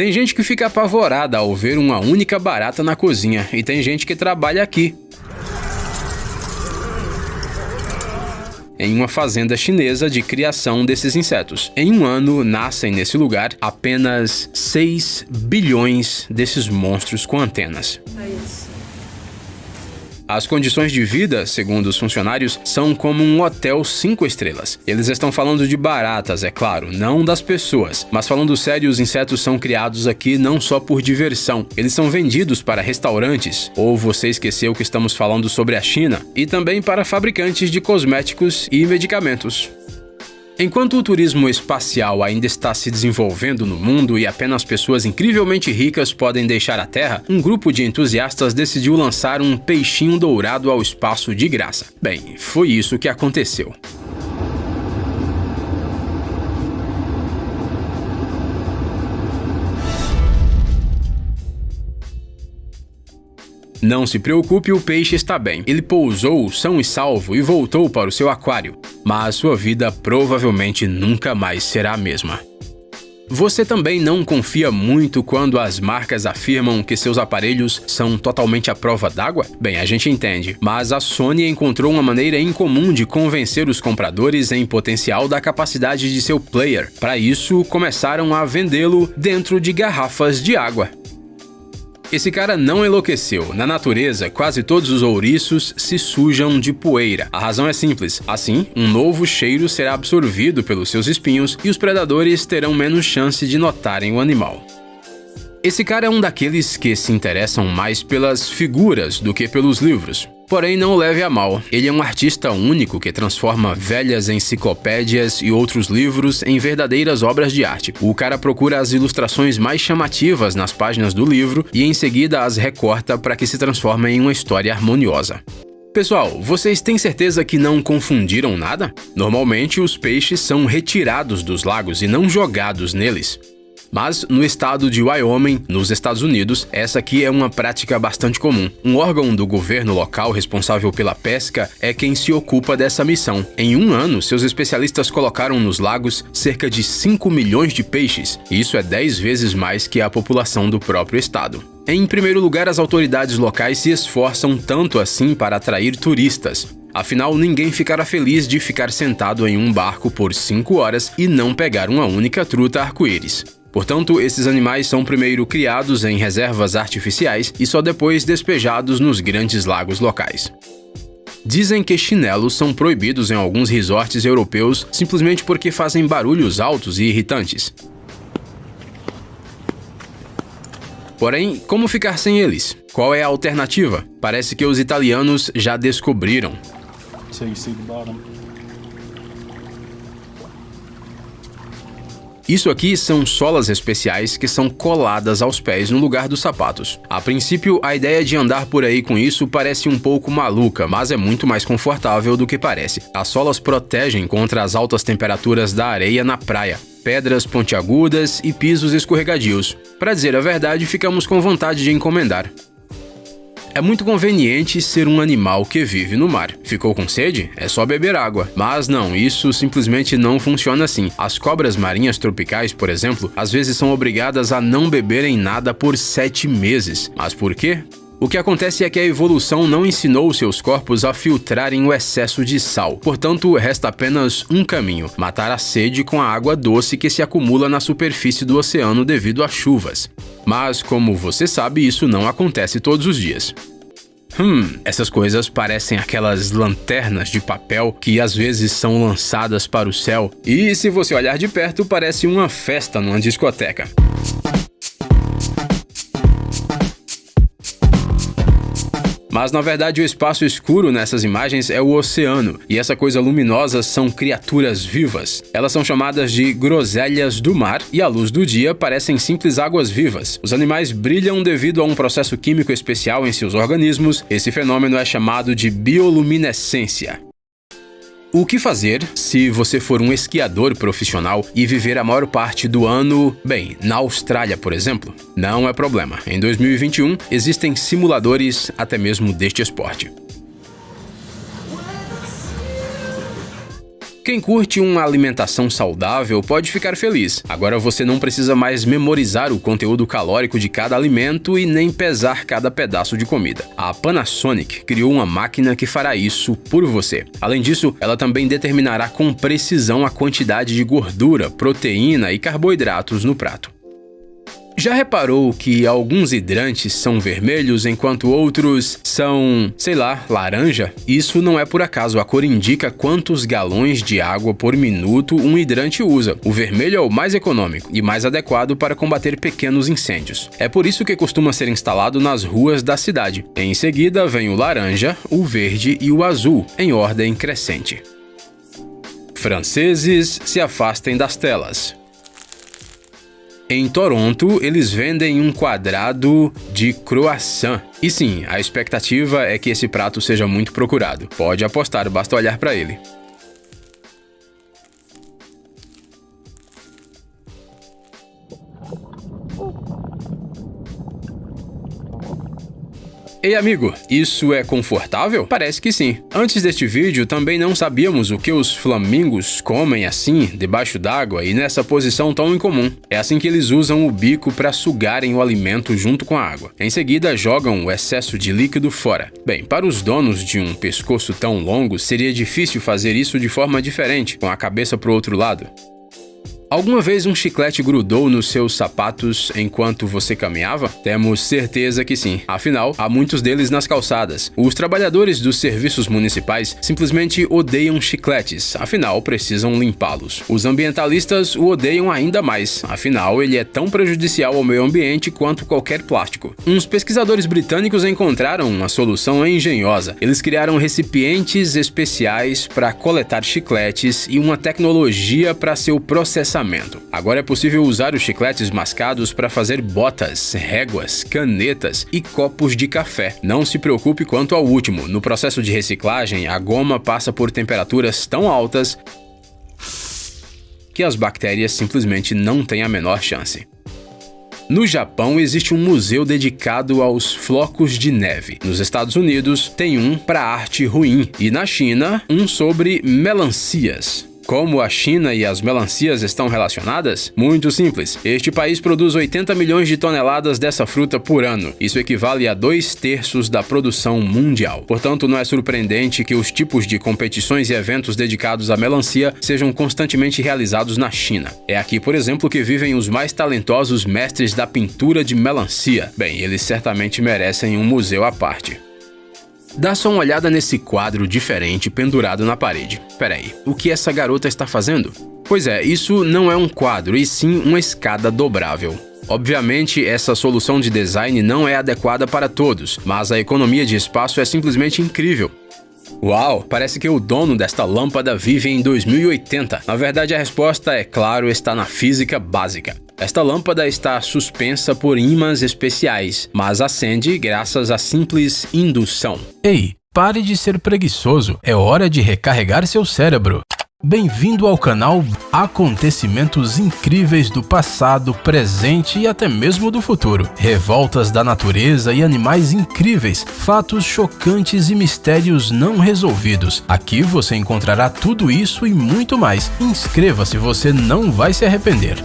Tem gente que fica apavorada ao ver uma única barata na cozinha, e tem gente que trabalha aqui, em uma fazenda chinesa de criação desses insetos. Em um ano, nascem nesse lugar apenas 6 bilhões desses monstros com antenas. As condições de vida, segundo os funcionários, são como um hotel 5 estrelas. Eles estão falando de baratas, é claro, não das pessoas. Mas falando sério, os insetos são criados aqui não só por diversão. Eles são vendidos para restaurantes, ou você esqueceu que estamos falando sobre a China, e também para fabricantes de cosméticos e medicamentos. Enquanto o turismo espacial ainda está se desenvolvendo no mundo e apenas pessoas incrivelmente ricas podem deixar a Terra, um grupo de entusiastas decidiu lançar um peixinho dourado ao espaço de graça. Bem, foi isso que aconteceu. Não se preocupe, o peixe está bem. Ele pousou são e salvo e voltou para o seu aquário, mas sua vida provavelmente nunca mais será a mesma. Você também não confia muito quando as marcas afirmam que seus aparelhos são totalmente à prova d'água? Bem, a gente entende, mas a Sony encontrou uma maneira incomum de convencer os compradores em potencial da capacidade de seu player. Para isso, começaram a vendê-lo dentro de garrafas de água. Esse cara não enlouqueceu. Na natureza, quase todos os ouriços se sujam de poeira. A razão é simples. Assim, um novo cheiro será absorvido pelos seus espinhos e os predadores terão menos chance de notarem o animal. Esse cara é um daqueles que se interessam mais pelas figuras do que pelos livros. Porém, não o leve a mal. Ele é um artista único que transforma velhas enciclopédias e outros livros em verdadeiras obras de arte. O cara procura as ilustrações mais chamativas nas páginas do livro e em seguida as recorta para que se transformem em uma história harmoniosa. Pessoal, vocês têm certeza que não confundiram nada? Normalmente, os peixes são retirados dos lagos e não jogados neles. Mas no estado de Wyoming, nos Estados Unidos, essa aqui é uma prática bastante comum. Um órgão do governo local responsável pela pesca é quem se ocupa dessa missão. Em um ano, seus especialistas colocaram nos lagos cerca de 5 milhões de peixes. Isso é 10 vezes mais que a população do próprio estado. Em primeiro lugar, as autoridades locais se esforçam tanto assim para atrair turistas. Afinal, ninguém ficará feliz de ficar sentado em um barco por 5 horas e não pegar uma única truta arco-íris. Portanto, esses animais são primeiro criados em reservas artificiais e só depois despejados nos grandes lagos locais. Dizem que chinelos são proibidos em alguns resorts europeus simplesmente porque fazem barulhos altos e irritantes. Porém, como ficar sem eles? Qual é a alternativa? Parece que os italianos já descobriram. Isso aqui são solas especiais que são coladas aos pés no lugar dos sapatos. A princípio, a ideia de andar por aí com isso parece um pouco maluca, mas é muito mais confortável do que parece. As solas protegem contra as altas temperaturas da areia na praia, pedras pontiagudas e pisos escorregadios. Para dizer a verdade, ficamos com vontade de encomendar. É muito conveniente ser um animal que vive no mar. Ficou com sede? É só beber água. Mas não, isso simplesmente não funciona assim. As cobras marinhas tropicais, por exemplo, às vezes são obrigadas a não beberem nada por 7 meses. Mas por quê? O que acontece é que a evolução não ensinou seus corpos a filtrarem o excesso de sal. Portanto, resta apenas um caminho: matar a sede com a água doce que se acumula na superfície do oceano devido às chuvas. Mas, como você sabe, isso não acontece todos os dias. Essas coisas parecem aquelas lanternas de papel que às vezes são lançadas para o céu. E se você olhar de perto, parece uma festa numa discoteca. Mas na verdade o espaço escuro nessas imagens é o oceano, e essa coisa luminosa são criaturas vivas. Elas são chamadas de groselhas do mar e à luz do dia parecem simples águas vivas. Os animais brilham devido a um processo químico especial em seus organismos. Esse fenômeno é chamado de bioluminescência. O que fazer se você for um esquiador profissional e viver a maior parte do ano, bem, na Austrália, por exemplo? Não é problema. Em 2021, existem simuladores até mesmo deste esporte. Quem curte uma alimentação saudável pode ficar feliz. Agora você não precisa mais memorizar o conteúdo calórico de cada alimento e nem pesar cada pedaço de comida. A Panasonic criou uma máquina que fará isso por você. Além disso, ela também determinará com precisão a quantidade de gordura, proteína e carboidratos no prato. Já reparou que alguns hidrantes são vermelhos enquanto outros são, sei lá, laranja? Isso não é por acaso, a cor indica quantos galões de água por minuto um hidrante usa. O vermelho é o mais econômico e mais adequado para combater pequenos incêndios. É por isso que costuma ser instalado nas ruas da cidade. Em seguida vem o laranja, o verde e o azul, em ordem crescente. Franceses se afastem das telas. Em Toronto, eles vendem um quadrado de croissant. E sim, a expectativa é que esse prato seja muito procurado. Pode apostar, basta olhar para ele. Ei amigo, isso é confortável? Parece que sim. Antes deste vídeo também não sabíamos o que os flamingos comem assim, debaixo d'água e nessa posição tão incomum. É assim que eles usam o bico para sugarem o alimento junto com a água. Em seguida jogam o excesso de líquido fora. Bem, para os donos de um pescoço tão longo seria difícil fazer isso de forma diferente, com a cabeça para o outro lado. Alguma vez um chiclete grudou nos seus sapatos enquanto você caminhava? Temos certeza que sim. Afinal, há muitos deles nas calçadas. Os trabalhadores dos serviços municipais simplesmente odeiam chicletes, afinal precisam limpá-los. Os ambientalistas o odeiam ainda mais, afinal ele é tão prejudicial ao meio ambiente quanto qualquer plástico. Uns pesquisadores britânicos encontraram uma solução engenhosa. Eles criaram recipientes especiais para coletar chicletes e uma tecnologia para seu processamento. Agora é possível usar os chicletes mascados para fazer botas, réguas, canetas e copos de café. Não se preocupe quanto ao último. No processo de reciclagem, a goma passa por temperaturas tão altas que as bactérias simplesmente não têm a menor chance. No Japão, existe um museu dedicado aos flocos de neve. Nos Estados Unidos, tem um para arte ruim. E na China, um sobre melancias. Como a China e as melancias estão relacionadas? Muito simples. Este país produz 80 milhões de toneladas dessa fruta por ano. Isso equivale a 2/3 da produção mundial. Portanto, não é surpreendente que os tipos de competições e eventos dedicados à melancia sejam constantemente realizados na China. É aqui, por exemplo, que vivem os mais talentosos mestres da pintura de melancia. Bem, eles certamente merecem um museu à parte. Dá só uma olhada nesse quadro diferente pendurado na parede. Peraí, o que essa garota está fazendo? Pois é, isso não é um quadro, e sim uma escada dobrável. Obviamente, essa solução de design não é adequada para todos, mas a economia de espaço é simplesmente incrível. Uau, parece que o dono desta lâmpada vive em 2080. Na verdade, a resposta, é claro, está na física básica. Esta lâmpada está suspensa por ímãs especiais, mas acende graças à simples indução. Ei, pare de ser preguiçoso, é hora de recarregar seu cérebro. Bem-vindo ao canal Acontecimentos incríveis do passado, presente e até mesmo do futuro. Revoltas da natureza e animais incríveis, fatos chocantes e mistérios não resolvidos. Aqui você encontrará tudo isso e muito mais. Inscreva-se, você não vai se arrepender.